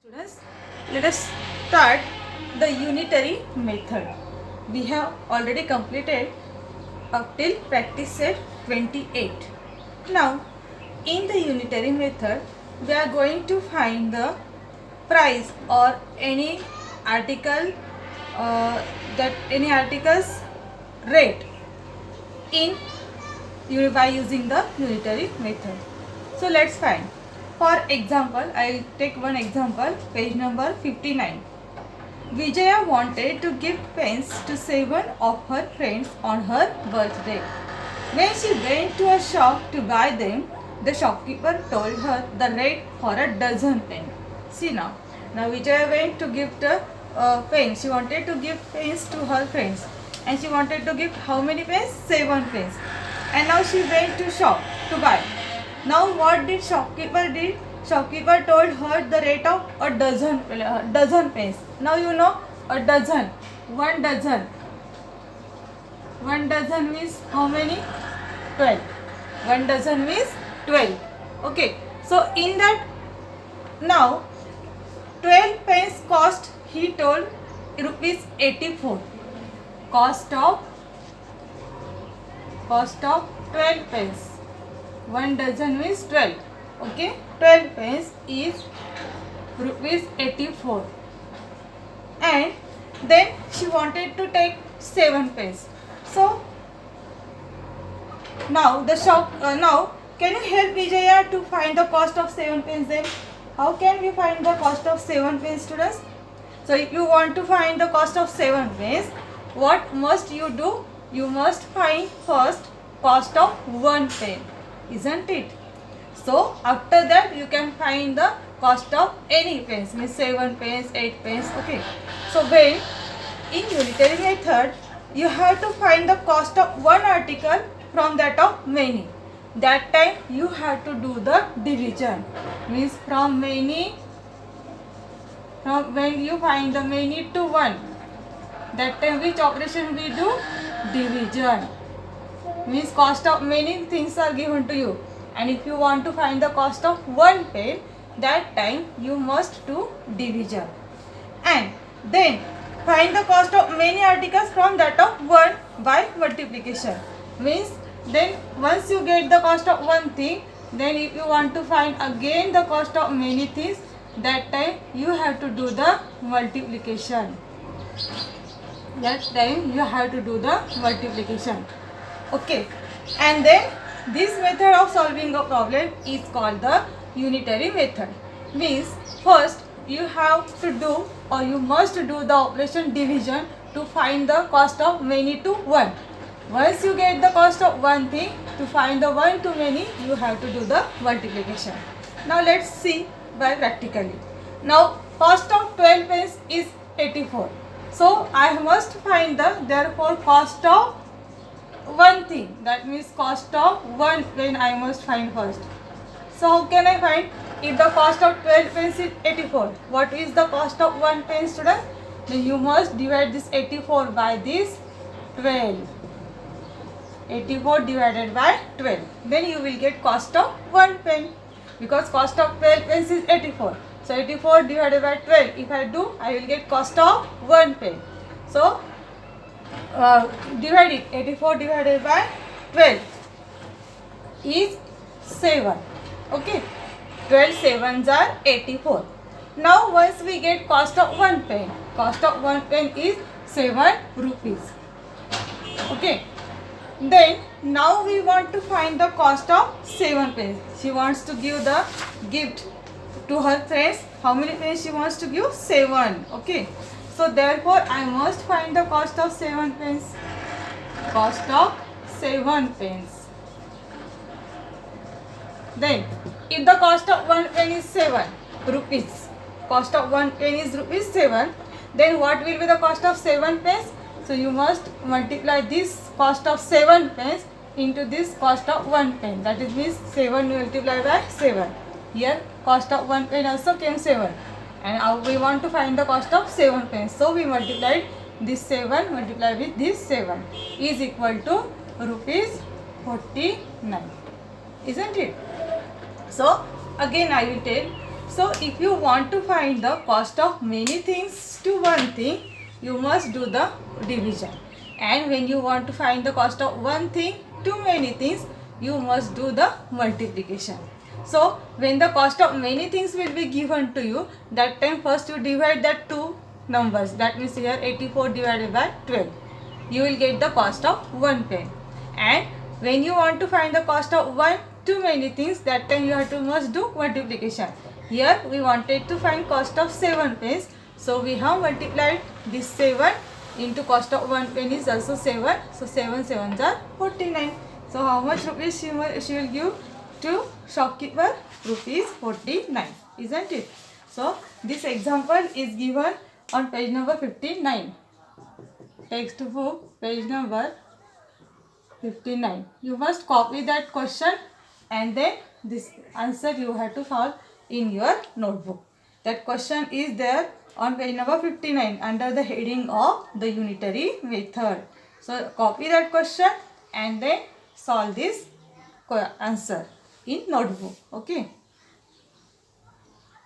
Students, let us start the unitary method. We have already completed up till practice set 28. Now, in the unitary method, we are going to find the price or any article any article's rate in by using the unitary method. So let's find. For example, I'll take one example, page number 59. Vijaya wanted to give pens to 7 of her friends on her birthday. When she went to a shop to buy them, the shopkeeper told her the rate for a dozen pens. See now Vijaya went to give the pens. She wanted to give pens to her friends, and she wanted to give how many pens? 7 pens. And now she went to shop to buy. Now what did shopkeeper did? Shopkeeper told her the rate of a dozen pens. Now you know a dozen, one dozen. One dozen means how many? 12. One dozen means 12. Okay. So in that now 12 pence cost, he told rupees 84. Cost of 12 pence. One dozen means 12. Okay, 12 pence is rupees 84. And then she wanted to take 7 pence. So now now can you help Vijaya to find the cost of 7 pence then? How can we find the cost of 7 pence, students? So if you want to find the cost of 7 pence, what must you do? You must find first cost of 1 pen, isn't it? So after that you can find the cost of any pens, means 7 pence, 8 pence. Okay. So when in unitary method you have to find the cost of one article from that of many. That time you have to do the division, means from when you find the many to 1, that time which operation we do? Division. Means cost of many things are given to you, and if you want to find the cost of 1 pen, that time you must do division. And then find the cost of many articles from that of 1 by multiplication. Means then once you get the cost of one thing, then if you want to find again the cost of many things, that time you have to do the multiplication. That time you have to do the multiplication. Okay. And then this method of solving a problem is called the unitary method. Means first you have to do, or you must do the operation division to find the cost of many to 1. Once you get the cost of one thing, to find the 1 to many, you have to do the multiplication. Now let's see by practically. Now cost of 12 pence is 84. So I must find the therefore cost of one thing, that means cost of 1 pen I must find first. So how can I find? If the cost of 12 pence is 84, what is the cost of 1 pen, students? Then you must divide this 84 by this 12. 84 divided by 12. Then you will get cost of 1 pen, because cost of 12 pence is 84. So 84 divided by 12, if I do, I will get cost of 1 pen. So divide it. 84 divided by 12 is 7. Okay. 12 sevens are 84. Now once we get cost of 1 pen, cost of 1 pen is 7 rupees. Okay. Then now we want to find the cost of 7 pence. She wants to give the gift to her friends. How many pence she wants to give? 7. Okay. So therefore I must find the cost of 7 pence. Cost of 7 pence. Then if the cost of 1 pen is 7 rupees, cost of 1 pen is rupees 7, then what will be the cost of 7 pence? So you must multiply this cost of 7 pence into this cost of 1 pen. That is means 7 multiplied by 7. Here cost of 1 pen also came 7. And now we want to find the cost of 7 pence. So we multiplied this 7 multiplied with this 7 is equal to rupees 49. Isn't it? So again I will tell, So if you want to find the cost of many things to one thing, you must do the division. And when you want to find the cost of one thing to many things, you must do the multiplication. So when the cost of many things will be given to you, that time first you divide that two numbers. That means here 84 divided by 12. You will get the cost of one pen. And when you want to find the cost of one to many things, that time you have to must do multiplication. Here we wanted to find cost of 7 pence. So we have multiplied this 7 into cost of 1 pen is also 7. So 7 sevens are 49. So how much rupees she will give to shopkeeper? Rupees 49, isn't it? So this example is given on page number 59. Textbook page number 59. You must copy that question and then this answer you have to solve in your notebook. That question is there on page number 59 under the heading of the unitary method. So copy that question and then solve this answer in notebook. Okay.